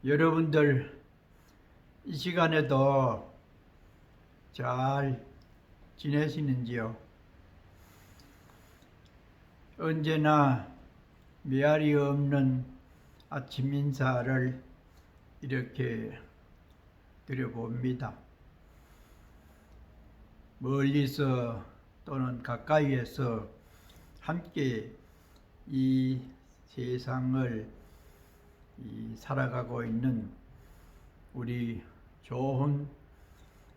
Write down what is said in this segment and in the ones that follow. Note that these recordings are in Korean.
여러분들 이 시간에도 잘 지내시는지요? 언제나 메아리 없는 아침 인사를 이렇게 드려봅니다. 멀리서 또는 가까이에서 함께 이 세상을 살아가고 있는 우리 좋은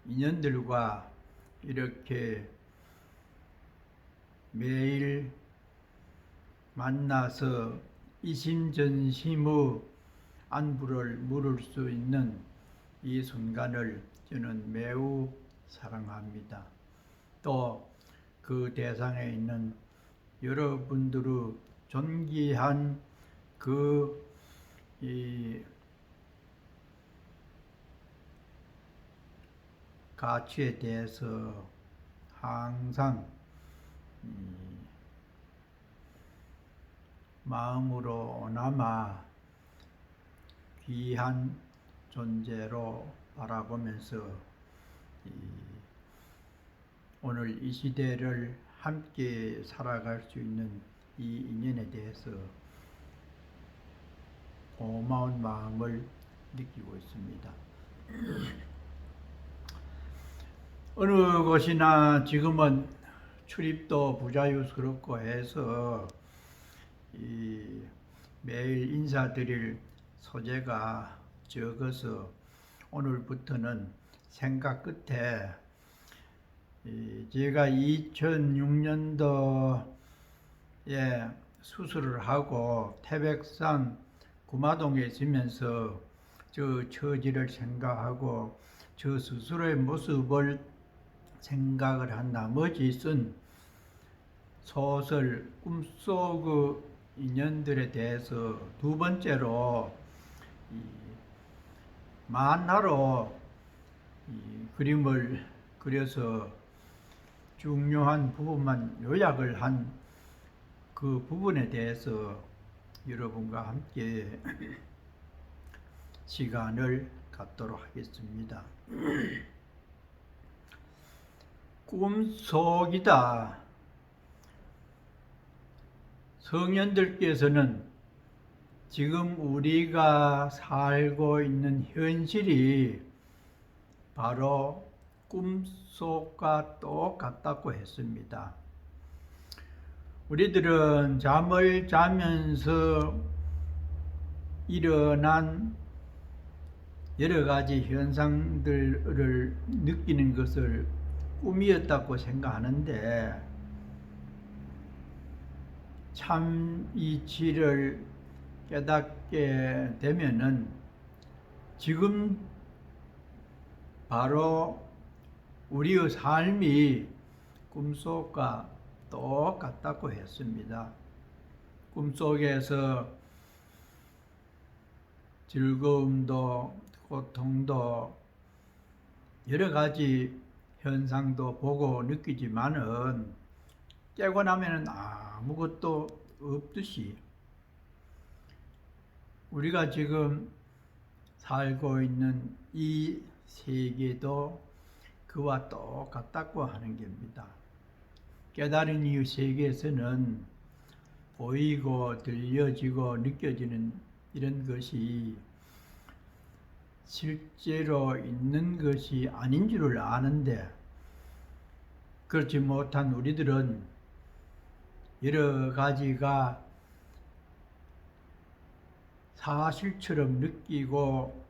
인연들과 이렇게 매일 만나서 이심전심의 안부를 물을 수 있는 이 순간을 저는 매우 사랑합니다. 또 그 대상에 있는 여러분들의 존귀한 이 가치에 대해서 항상 마음으로나마 귀한 존재로 바라보면서 오늘 이 시대를 함께 살아갈 수 있는 이 인연에 대해서 고마운 마음을 느끼고 있습니다. 어느 곳이나 지금은 출입도 부자유스럽고 해서 매일 인사드릴 소재가 적어서 오늘부터는 생각 끝에 제가 2006년도에 수술을 하고 태백산 구마동에 있으면서 저 처지를 생각하고 저 스스로의 모습을 생각을 한 나머지 쓴 소설 꿈속의 인연들에 대해서 두 번째로 만화로 그림을 그려서 중요한 부분만 요약을 한 그 부분에 대해서 여러분과 함께 시간을 갖도록 하겠습니다. 꿈속이다. 성현들께서는 지금 우리가 살고 있는 현실이 바로 꿈속과 똑같다고 했습니다. 우리들은 잠을 자면서 일어난 여러 가지 현상들을 느끼는 것을 꿈이었다고 생각하는데 참 이치를 깨닫게 되면은 지금 바로 우리의 삶이 꿈속과 똑같다고 했습니다. 꿈속에서 즐거움도 고통도 여러 가지 현상도 보고 느끼지만은 깨고 나면은 아무것도 없듯이 우리가 지금 살고 있는 이 세계도 그와 똑같다고 하는 겁니다. 깨달은 이유 세계에서는 보이고 들려지고 느껴지는 이런 것이 실제로 있는 것이 아닌 줄을 아는데 그렇지 못한 우리들은 여러 가지가 사실처럼 느끼고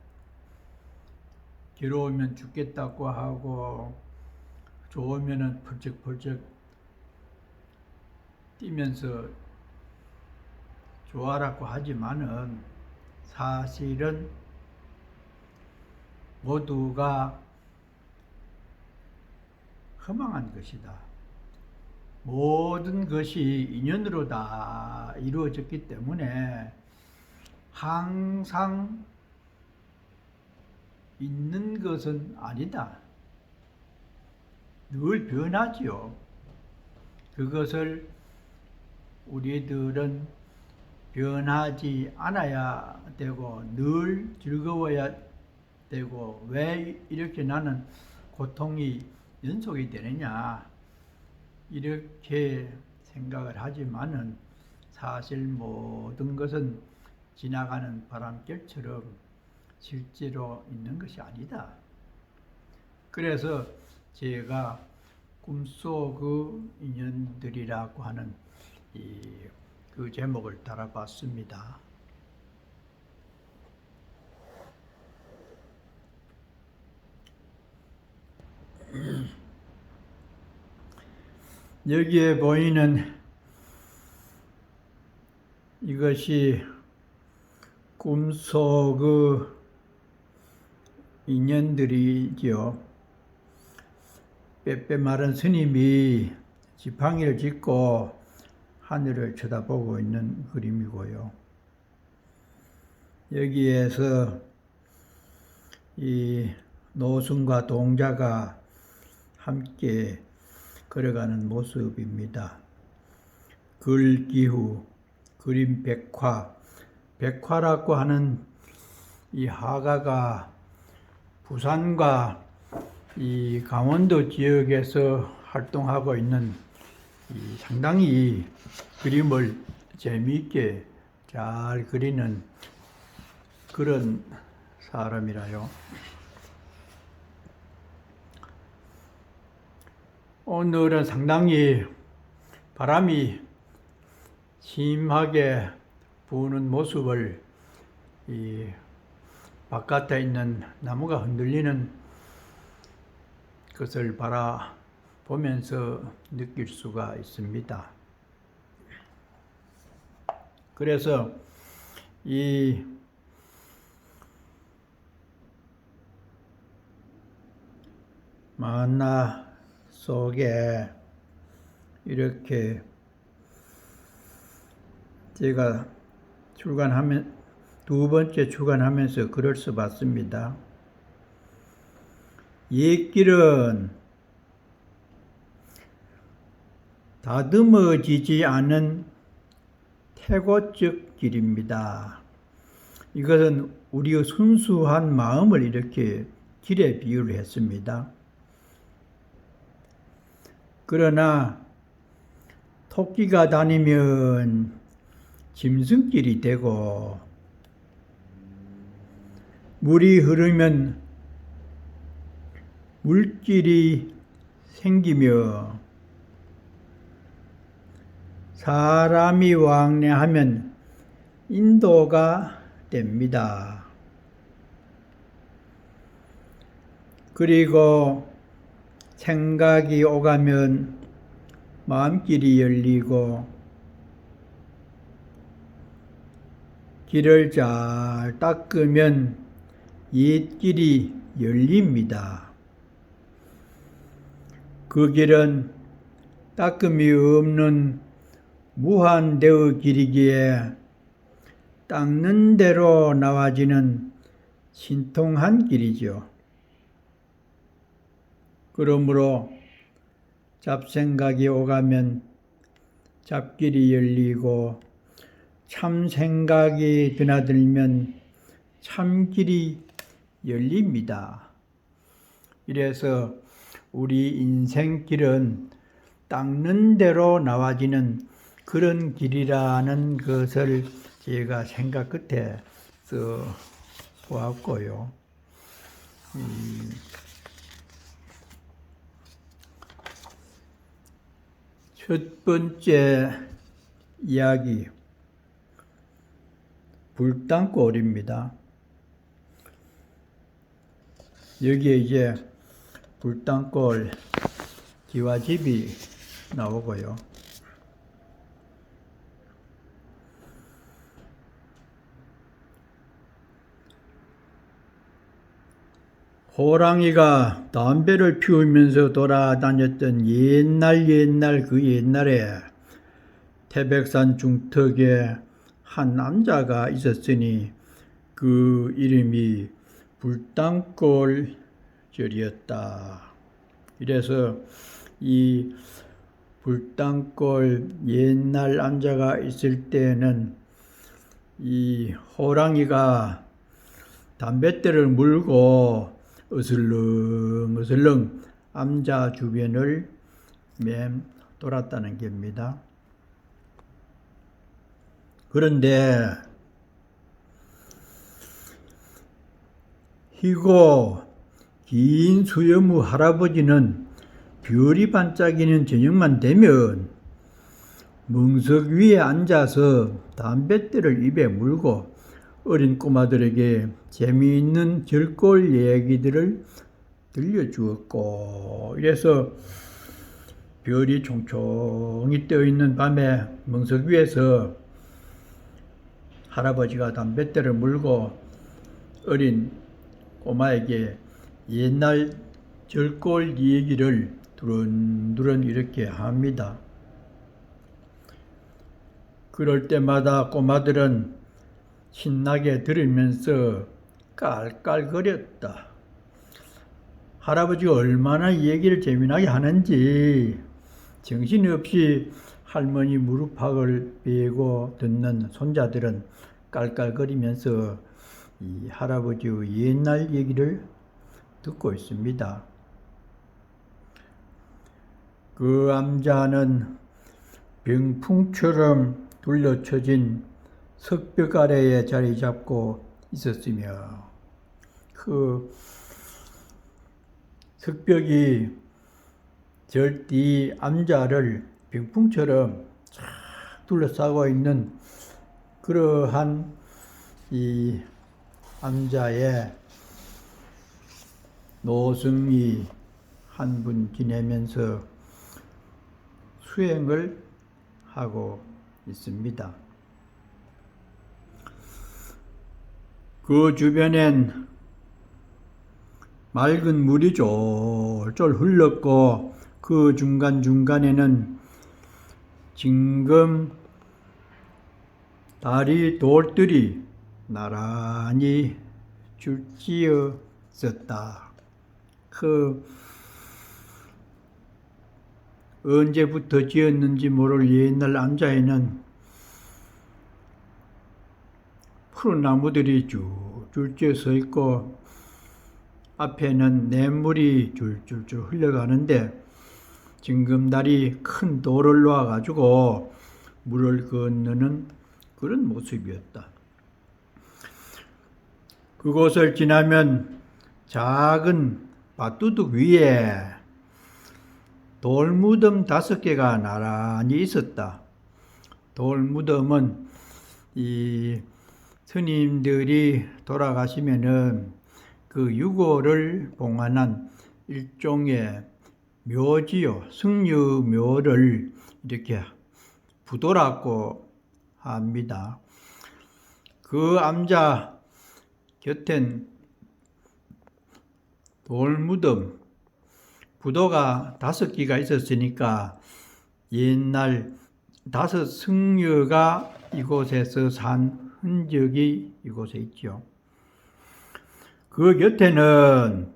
괴로우면 죽겠다고 하고 좋으면은 펄쩍펄쩍 뛰면서 좋아라고 하지만은 사실은 모두가 허망한 것이다. 모든 것이 인연으로 다 이루어졌기 때문에 항상 있는 것은 아니다. 늘 변하지요. 그것을 우리들은 변하지 않아야 되고 늘 즐거워야 되고 왜 이렇게 나는 고통이 연속이 되느냐 이렇게 생각을 하지만은 사실 모든 것은 지나가는 바람결처럼 실제로 있는 것이 아니다. 그래서 제가 꿈속 인연들이라고 하는 그 제목을 달아봤습니다. 여기에 보이는 이것이 꿈속 인연들이지요. 빼빼 마른 스님이 지팡이를 짚고 하늘을 쳐다보고 있는 그림이고요. 여기에서 이 노승과 동자가 함께 걸어가는 모습입니다. 글기후, 그림 백화, 백화라고 하는 이 화가가 부산과 이 강원도 지역에서 활동하고 있는 상당히 그림을 재미있게 잘 그리는 그런 사람이라요. 오늘은 상당히 바람이 심하게 부는 모습을 이 바깥에 있는 나무가 흔들리는 것을 바라보면서 느낄 수가 있습니다. 그래서 이 만나 속에 이렇게 제가 두 번째 출간하면서 글을 써봤습니다. 옛길은 다듬어지지 않은 태고적 길입니다. 이것은 우리의 순수한 마음을 이렇게 길에 비유를 했습니다. 그러나 토끼가 다니면 짐승길이 되고 물이 흐르면 물길이 생기며 사람이 왕래하면 인도가 됩니다. 그리고 생각이 오가면 마음길이 열리고 길을 잘 닦으면 옛길이 열립니다. 그 길은 닦음이 없는 무한대의 길이기에 닦는 대로 나와지는 신통한 길이죠. 그러므로 잡생각이 오가면 잡길이 열리고 참생각이 드나들면 참길이 열립니다. 이래서 우리 인생길은 닦는 대로 나와지는 그런 길이라는 것을 제가 생각 끝에 써 보았고요. 첫 번째 이야기, 불당골입니다. 여기에 이제 불당골 기와집이 나오고요. 호랑이가 담배를 피우면서 돌아다녔던 옛날 그 옛날에 태백산 중턱에 한 남자가 있었으니 그 이름이 불당골절이었다. 이래서 이 불당골 옛날 남자가 있을 때는 이 호랑이가 담뱃대를 물고 어슬렁어슬렁 암자 주변을 돌았다는 겁니다. 그런데 희고 긴 수염의 할아버지는 별이 반짝이는 저녁만 되면 멍석 위에 앉아서 담뱃대를 입에 물고 어린 꼬마들에게 재미있는 절골 얘기들을 들려주었고, 이래서 별이 총총히 떠있는 밤에 멍석 위에서 할아버지가 담뱃대를 물고 어린 꼬마에게 옛날 절골 얘기를 두런두런 이렇게 합니다. 그럴 때마다 꼬마들은 신나게 들으면서 깔깔거렸다. 할아버지가 얼마나 얘기를 재미나게 하는지 정신없이 할머니 무릎팍을 베고 듣는 손자들은 깔깔거리면서 이 할아버지의 옛날 얘기를 듣고 있습니다. 그 암자는 병풍처럼 둘러쳐진 석벽 아래에 자리 잡고 있었으며 그 석벽이 절뒤 암자를 병풍처럼 쫙 둘러싸고 있는 그러한 이 암자에 노승이 한 분 지내면서 수행을 하고 있습니다. 그 주변엔 맑은 물이 쫄쫄 흘렀고 그 중간중간에는 징금 다리 돌들이 나란히 줄지어 있었다. 그 언제부터 지었는지 모를 옛날 암자에는 푸른 나무들이 줄줄 서 있고 앞에는 냇물이 줄줄줄 흘러가는데 징금다리 큰 돌을 놓아가지고 물을 건너는 그런 모습이었다. 그곳을 지나면 작은 밭두둑 위에 돌무덤 5개가 나란히 있었다. 돌무덤은 이 스님들이 돌아가시면은 그 유고를 봉안한 일종의 묘지요, 승유묘를 이렇게 부도라고 합니다. 그 암자 곁엔 돌무덤, 부도가 5개가 있었으니까 옛날 5 승려가 이곳에서 산 흔적이 이곳에 있죠. 그 곁에는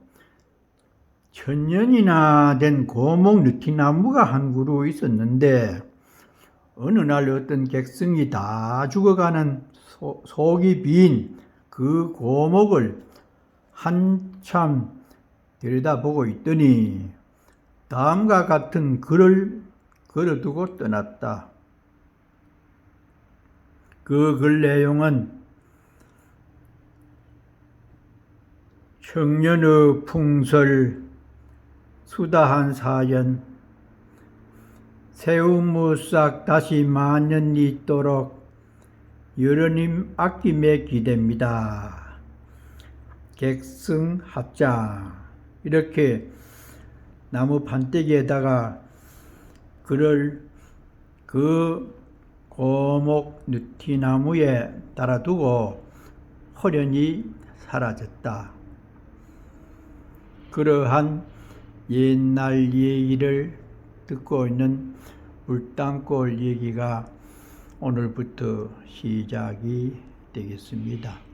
천년이나 된 고목 느티나무가 한 그루 있었는데 어느 날 어떤 객승이 다 죽어가는 속이 빈 그 고목을 한참 들여다보고 있더니 다음과 같은 글을 걸어두고 떠났다. 그 글 내용은 청년의 풍설 수다한 사연 새우무싹 다시 만년이 있도록 여러님 아낌에 기댑니다. 객승합장 이렇게 나무 판때기에다가 글을 그 고목 느티나무에 달아두고 호련히 사라졌다. 그러한 옛날 얘기를 듣고 있는 물땅골 얘기가 오늘부터 시작이 되겠습니다.